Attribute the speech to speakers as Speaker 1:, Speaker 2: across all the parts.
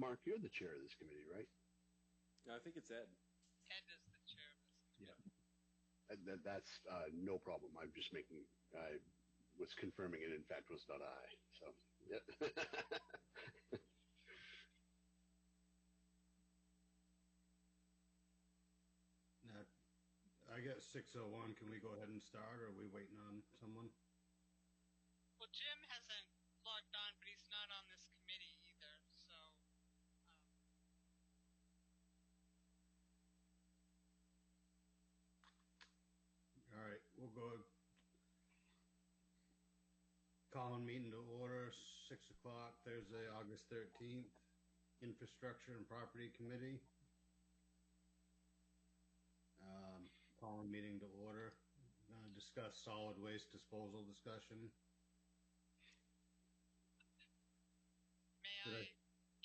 Speaker 1: Mark, you're the chair of this committee, right?
Speaker 2: I think it's Ed.
Speaker 3: Ed is the chair of this committee.
Speaker 1: Yeah. That's no problem. I'm just I was confirming it, in fact, was not I. So, yeah.
Speaker 4: Now, I got 6:01. Can we go ahead and start, or are we waiting on someone?
Speaker 3: Well, Jim hasn't logged on, but he's not on this committee either, so.
Speaker 4: All right, we'll go. Calling meeting to order, 6 o'clock, Thursday, August 13th. Infrastructure and Property Committee. Calling meeting to order. Discuss solid waste disposal discussion.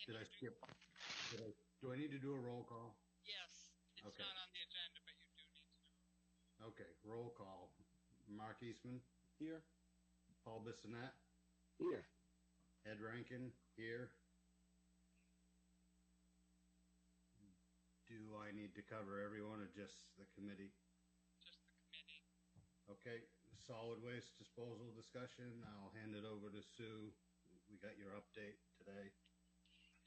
Speaker 4: Did I skip? Do I need to do a roll call?
Speaker 3: Yes, it's
Speaker 4: okay.
Speaker 3: Not on the agenda, but you do need to do it.
Speaker 4: Okay, roll call. Mark Eastman.
Speaker 2: Here.
Speaker 4: Paul Bissonnette.
Speaker 1: Here.
Speaker 4: Ed Rankin. Here. Do I need to cover everyone or just the committee?
Speaker 3: Just the committee.
Speaker 4: Okay, solid waste disposal discussion. I'll hand it over to Sue. We got your update today.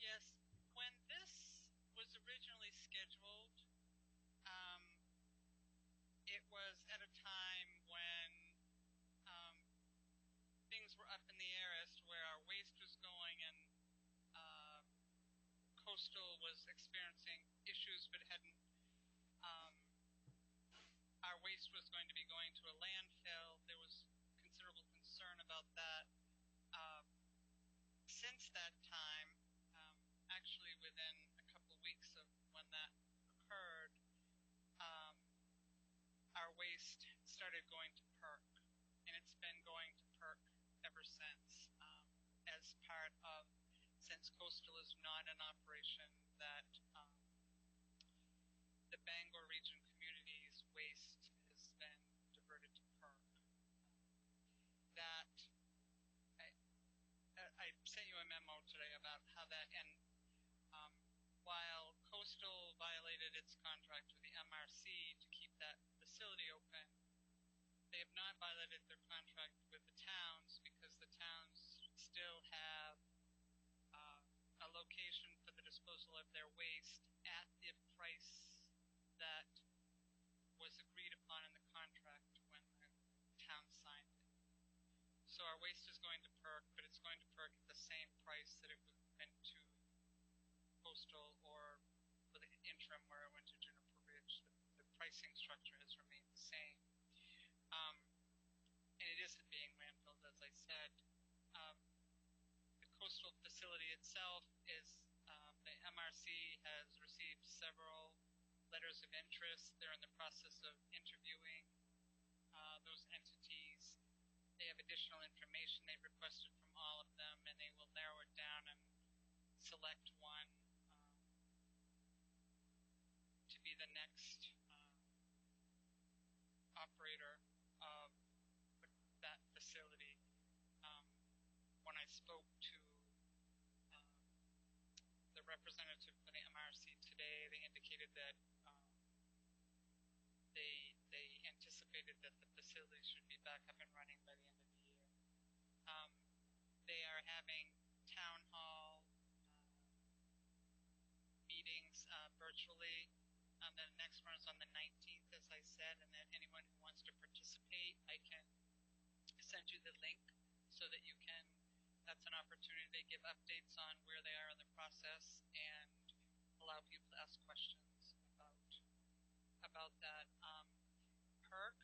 Speaker 3: Yes, when this was originally scheduled, it was at a time when things were up in the air as to where our waste was going, and Coastal was experiencing issues but hadn't. Our waste was going to be going to a landfill. There was considerable concern about that. Since that time, actually within a couple of weeks of when that occurred, our waste started going to PERC, and it's been going to PERC ever since, as part of, since Coastal is not an operation, that the Bangor Region Communities waste has been diverted to PERC. That I sent you a memo today about how that, and while Coastal violated its contract with the MRC to keep that facility open, they have not violated their contract with the towns, because the towns still have a location for the disposal of their waste at the price that was agreed upon in the contract when the town signed it. So our waste is going to PERC, but it's going to PERC at the same price that it went to Coastal, or for the interim where it went to Juniper Ridge. The pricing structure has remained the same. And it isn't being landfilled, as I said. The Coastal facility itself is, the MRC has received several letters of interest. They're in the process of interviewing those entities. They have additional information they've requested from all of them, and they will narrow it down and select one to be the next operator of that facility. When I spoke to the representative for the MRC today, they indicated that they anticipated that the facility should be back up and running by the end of the year. They are having town hall meetings virtually. The next one is on the 19th, as I said, and that anyone who wants to participate, I can send you the link so that you can, that's an opportunity to give updates on where they are in the process and allow people to ask questions about that. PERC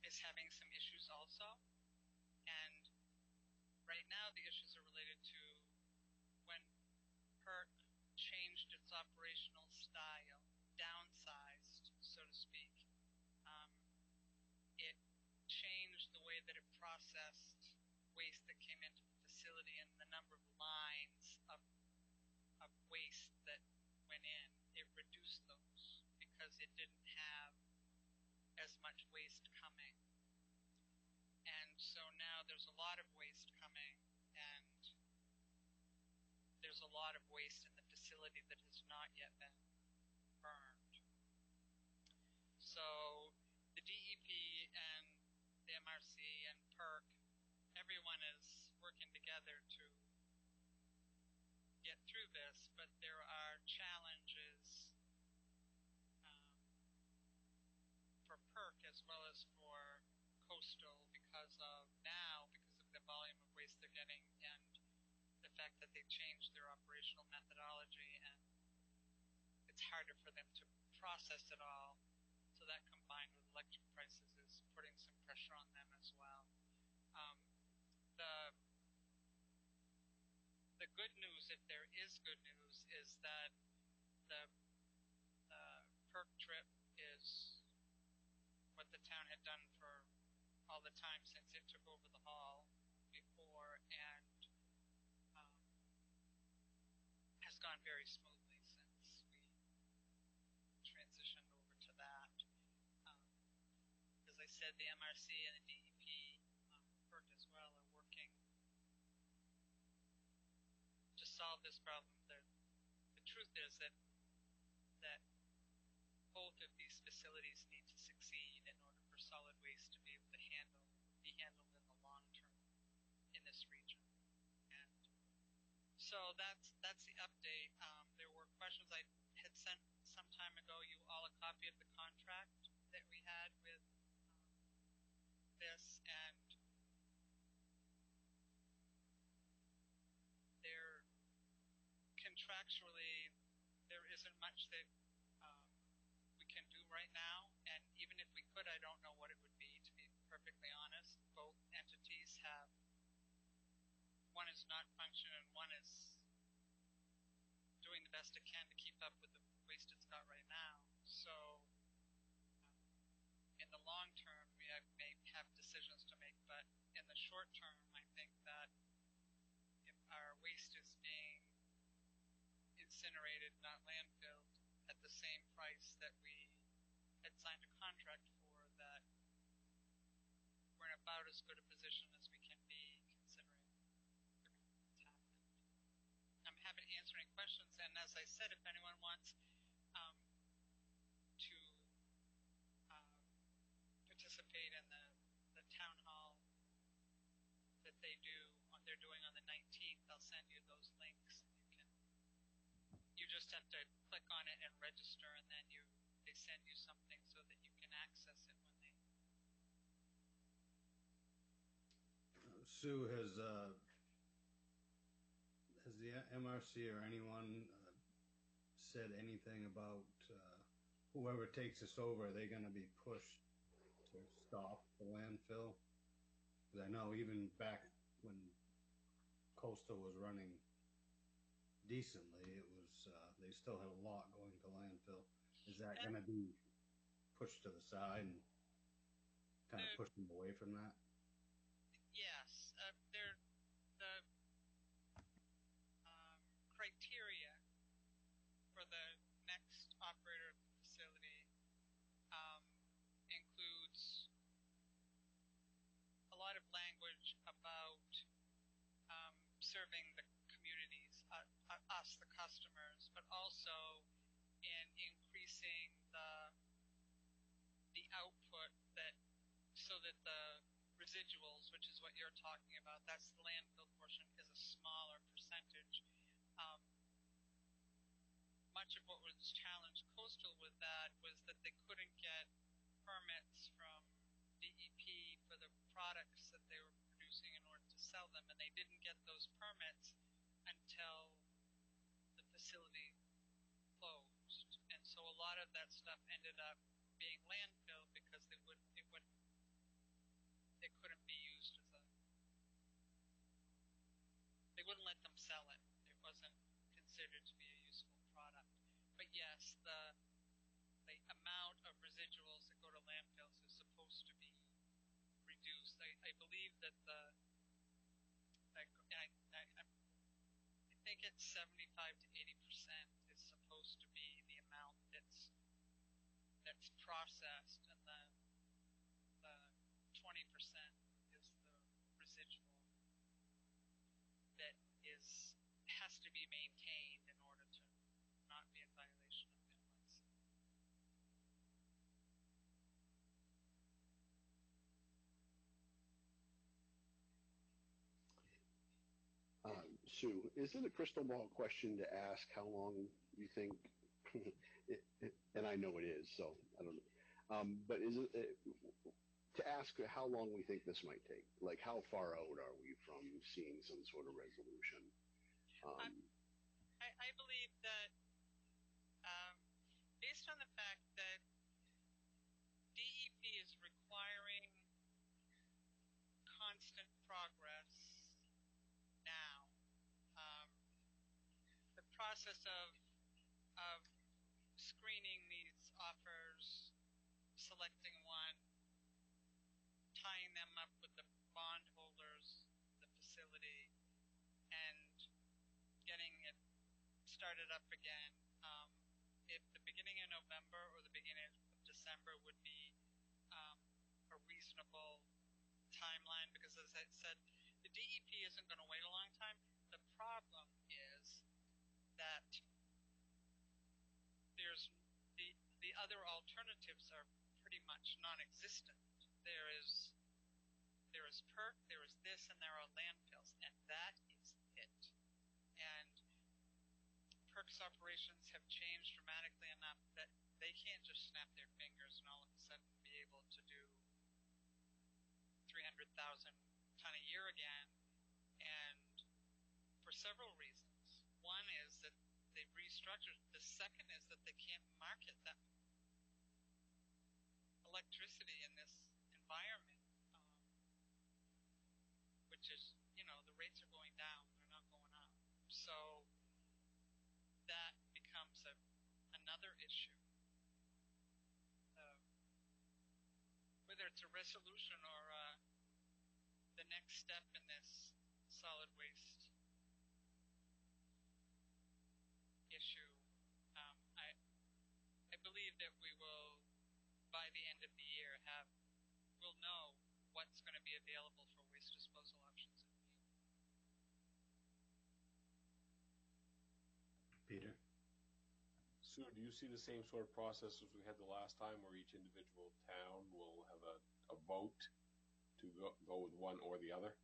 Speaker 3: is having some issues also, and right now the issues are related to when PERC changed its operational style, downsized, so to speak. It changed the way that it processed waste that came into the facility, and the number of lines of waste that went in. It reduced those because it didn't have as much waste coming. And so now there's a lot of waste coming, and there's there's a lot of waste in the facility that has not yet been burned. So the DEP and the MRC and PERC, everyone is working together to get through this, but there are challenges for PERC as well as for Coastal because of the volume of waste they're getting and the fact that they've changed their operational methodology, and it's harder for them to process it all. So that combined with electric prices is putting some pressure on them as well. The good news, if there is good news, is that the PERC trip is what the town had done for all the time since it took over the hall before, and has gone very smoothly since we transitioned over to that. As I said, the MRC and the DEP, PERC as well, are working to solve this problem. The truth is that both of these facilities need to succeed in order for solid waste to be able to be handled in the long term in this region. And so that's the update. There were questions I had sent some time ago you all a copy of the contract that we had with this, and there contractually there isn't much that we can do right now, and even if we could, I don't know what it would be, to be perfectly honest. Both entities have, one is not functioning and one is doing the best it can to keep up with the waste it's got right now. So in the long term, we may have decisions to make, but in the short term, I think that if our waste is being incinerated, not landfilled, at the same price that we had signed a contract for, that we're in about as good a position as we can be, considering everything that's happened. I'm happy to answer any questions, and as I said, if anyone wants to participate in the town hall that they're doing on the 19th, I'll send you those links. You just have to click on it and register, and then they send you something so that you can access it when they.
Speaker 4: Sue, has the MRC or anyone said anything about whoever takes this over? Are they going to be pushed to stop the landfill? Because I know even back when Coastal was running decently, it was they still had a lot going to landfill. Is that going to be pushed to the side and kind of push them away from that?
Speaker 3: Yes, the criteria for the next operator of the facility includes a lot of language about serving the communities, us, the customers, but also in increasing the output so that the residuals, which is what you're talking about, that's the landfill portion, is a smaller percentage. Much of what was challenged Coastal with that was that they couldn't get permits from DEP for the products that they were producing in order to sell them, and they didn't get those permits until the facility closed. And so a lot of that stuff ended up being landfilled because they couldn't be used they wouldn't let them sell it. It wasn't considered to be a useful product. But yes, the amount of residuals that go to landfills is supposed to be reduced. I believe that I think it's 75 to 80% is supposed to be the amount that's processed, and the 20% is the residual that has to be maintained
Speaker 1: Sue, is it a crystal ball question to ask how long you think, and I know it is, so I don't know, but is it to ask how long we think this might take? Like, how far out are we from seeing some sort of resolution?
Speaker 3: I believe that based on the fact that DEP is requiring constant progress now, the process of screening these offers, selecting one, tying them up with the bondholders, the facility, and getting it started up again. If the beginning of November or the beginning of December would be a reasonable timeline, because as I said, the DEP isn't going to wait a long time. The problem is that there's the other alternatives are pretty much non-existent. There is PERC, there is this, and there are landfills, and that is it. And PERC's operations have changed dramatically enough that they can't just snap their fingers and all of a sudden be able to do 300,000 ton a year again, and for several reasons. One is that they've restructured. The second is that they can't market that electricity in this environment, which is, the rates are going down, they're not going up. So that becomes another issue. Whether it's a resolution or the next step in this solid waste issue, I believe that we will, by the end of the year, we'll know what's going to be available for waste disposal options.
Speaker 4: Peter?
Speaker 2: Sue, do you see the same sort of process as we had the last time, where each individual town will have a vote to go with one or the other?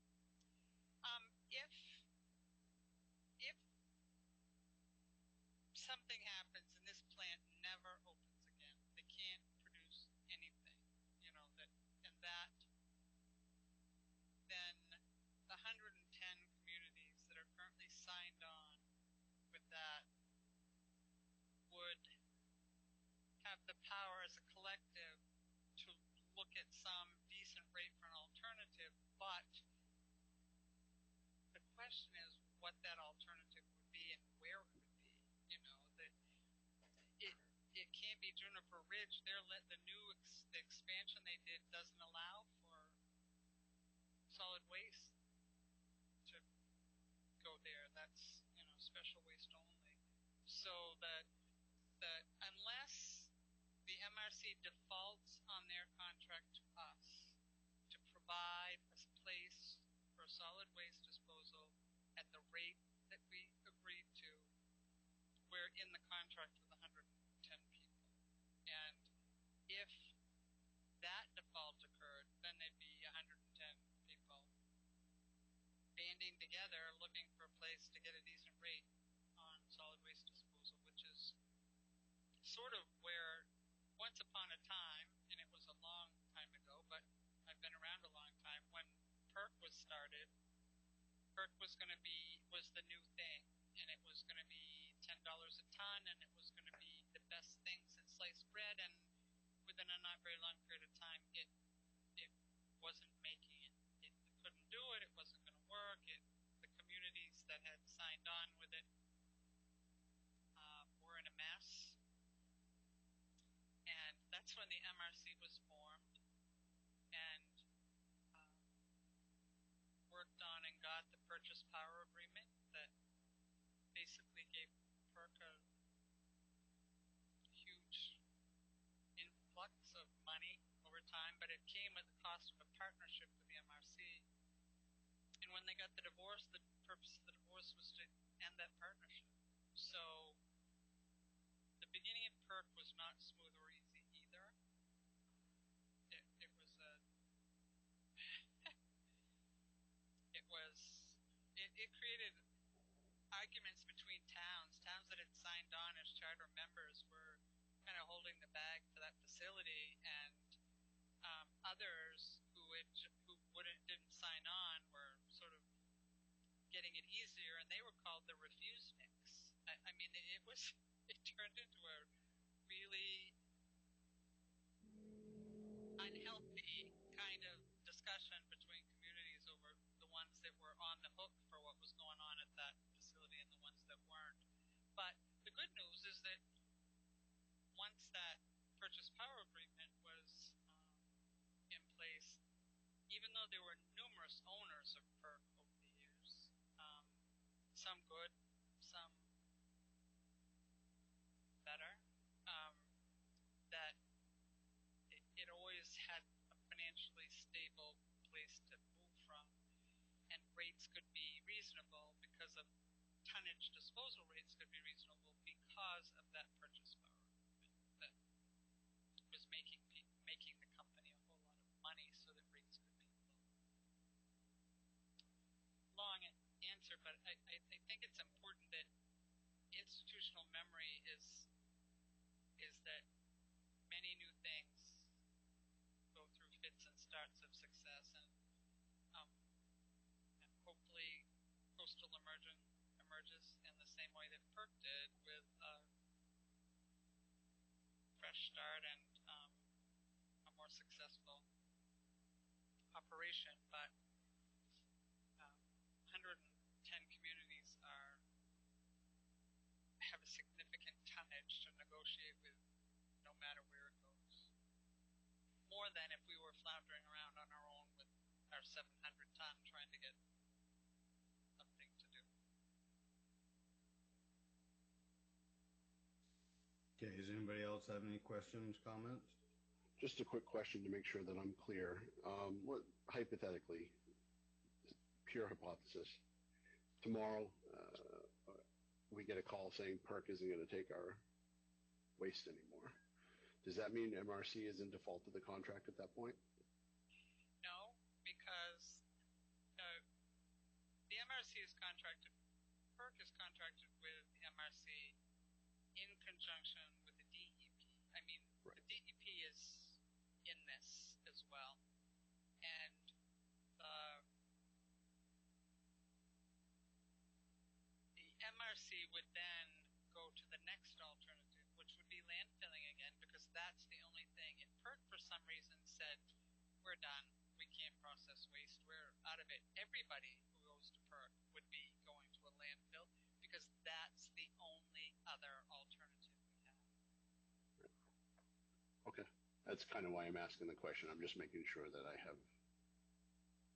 Speaker 3: If something happens and this plant never opens again, they can't produce anything, then the 110 communities that are currently signed on with that would have the power as a collective to look at some decent rate for an alternative, but the question is what that alternative would be and where it would be. It can't be Juniper Ridge. The expansion they did doesn't allow for solid waste to go there. That's special waste only. So that unless the MRC defaults on their contract to us to provide a place for solid waste disposal at the rate that we agreed to, we're in the contract with 110 people. And if that default occurred, then there'd be 110 people banding together looking for a place to get a decent rate on solid waste disposal, which is sort of where once upon a time, and it was a long time ago, but I've been around a long time, when PERC was started, PERC was the new thing, and it was going to be $10 a ton, and it was going to be the best thing since sliced bread, and within a not very long period of time, it wasn't making it. It couldn't do it. It wasn't going to work. The communities that had signed on with it were in a mess, and that's when the MRC was formed, and worked on and got the purchase power agreement that basically gave PERC a huge influx of money over time, but it came at the cost of a partnership with the MRC. And when they got the divorce, the purpose of the divorce was to end that partnership. So the beginning of PERC was not smooth or easy either. It created others who didn't sign on were sort of getting it easier, and they were called the refuseniks. I mean, it turned into a really unhealthy kind of discussion between communities over the ones that were on the hook for what was going on at that facility and the ones that weren't. But the good news is that once that purchase power agreement was in place, even though there were numerous owners of PERC over the years, some good, some better, that it always had a financially stable place to move from, and rates could be reasonable because of tonnage disposal rates could be reasonable because of that purchase power agreement that was making the company a whole lot of money so that rates could be low. Long answer, but I think it's important that institutional memory is that many new things go through fits and starts of success, and hopefully coastal emerges in the same way that PERC did, with a fresh start and a more successful operation. But 110 communities have a significant tonnage to negotiate with, no matter where it goes. More than if we were floundering around on our own with our 700 ton trying to get something to do.
Speaker 4: Okay, does anybody else have any questions, comments?
Speaker 1: Just a quick question to make sure that I'm clear. Hypothetically, pure hypothesis, tomorrow we get a call saying PERC isn't going to take our waste anymore. Does that mean MRC is in default of the contract at that point?
Speaker 3: No, because the MRC is contracted, PERC is contracted with the MRC in conjunction with the DEP. I mean, right. The DEP is in this as well. And the MRC would then go to the next alternative, which would be landfilling again, because that's the only thing. If PERC for some reason said, we're done, we can't process waste, we're out of it, everybody who goes to PERC would be going to a landfill, because that's the only other alternative we have.
Speaker 1: Okay. That's kind of why I'm asking the question. I'm just making sure that I have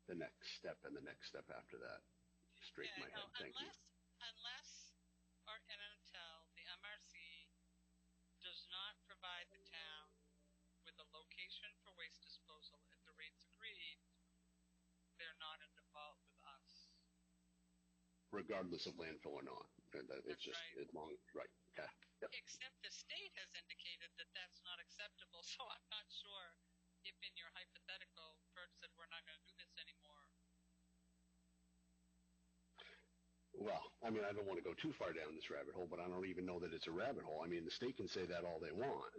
Speaker 1: the next step and the next step after that straight in my head. Thank you.
Speaker 3: Unless or and until the MRC does not provide the town with a location for waste disposal at the rates agreed, they're not in default with us.
Speaker 1: Regardless of landfill or not. It's just right. As long, right. Okay. Yep.
Speaker 3: Except the state has indicated that that's not acceptable, so I'm not sure if in your hypothetical PERC said we're not going to do this anymore.
Speaker 1: Well, I mean, I don't want to go too far down this rabbit hole, but I don't even know that it's a rabbit hole. I mean, the state can say that all they want,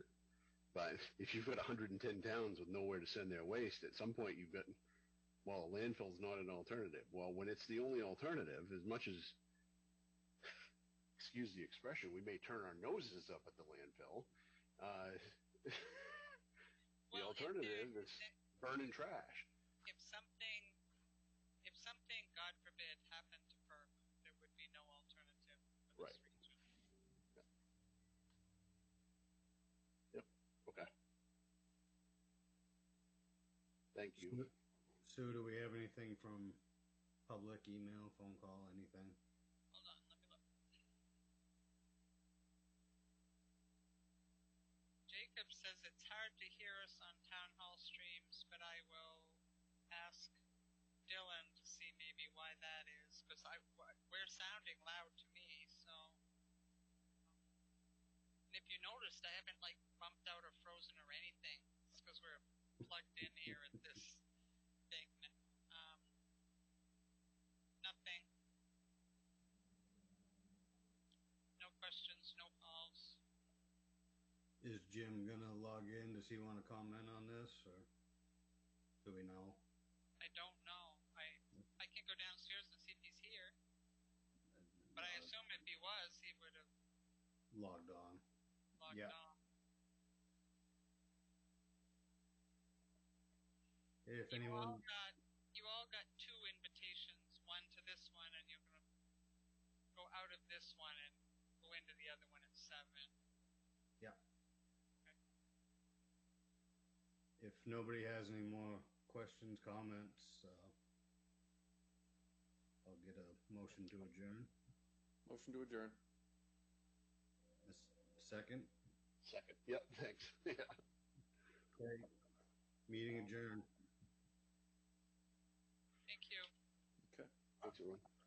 Speaker 1: but if you've got 110 towns with nowhere to send their waste, at some point you've got, well, a landfill's not an alternative. Well, when it's the only alternative, as much as, excuse the expression, we may turn our noses up at the landfill, the alternative is burning trash.
Speaker 3: If something, God forbid, happened to PERC, there would be no alternative for this region.
Speaker 1: Yep. Okay. Thank you.
Speaker 4: Sue, do we have anything from public, email, phone call, anything?
Speaker 3: Hold on, let me look. Jacob says it's hard to hear us on town hall streams, but I will ask Dylan to see maybe why that is, because we're sounding loud to me. So, and if you noticed, I haven't like bumped out or frozen or anything. It's because we're plugged in here at this thing. Nothing. No questions, no calls.
Speaker 4: Is Jim gonna log in? Does he want to comment on this, or? Do we know?
Speaker 3: I don't know. I can go downstairs and see if he's here, but I assume if he was, he would have
Speaker 4: Logged on.
Speaker 3: logged
Speaker 4: Yeah.
Speaker 3: on.
Speaker 4: If
Speaker 3: You
Speaker 4: anyone,
Speaker 3: all got 2 invitations, one to this one, and you're gonna go out of this one and go into the other one at 7.
Speaker 4: if nobody has any more questions, comments, I'll get a motion to adjourn.
Speaker 5: Motion to adjourn.
Speaker 4: A second.
Speaker 1: Second. Yep, thanks. Yeah.
Speaker 4: Okay. Meeting adjourned.
Speaker 3: Thank you.
Speaker 5: Okay.
Speaker 1: Thanks, everyone.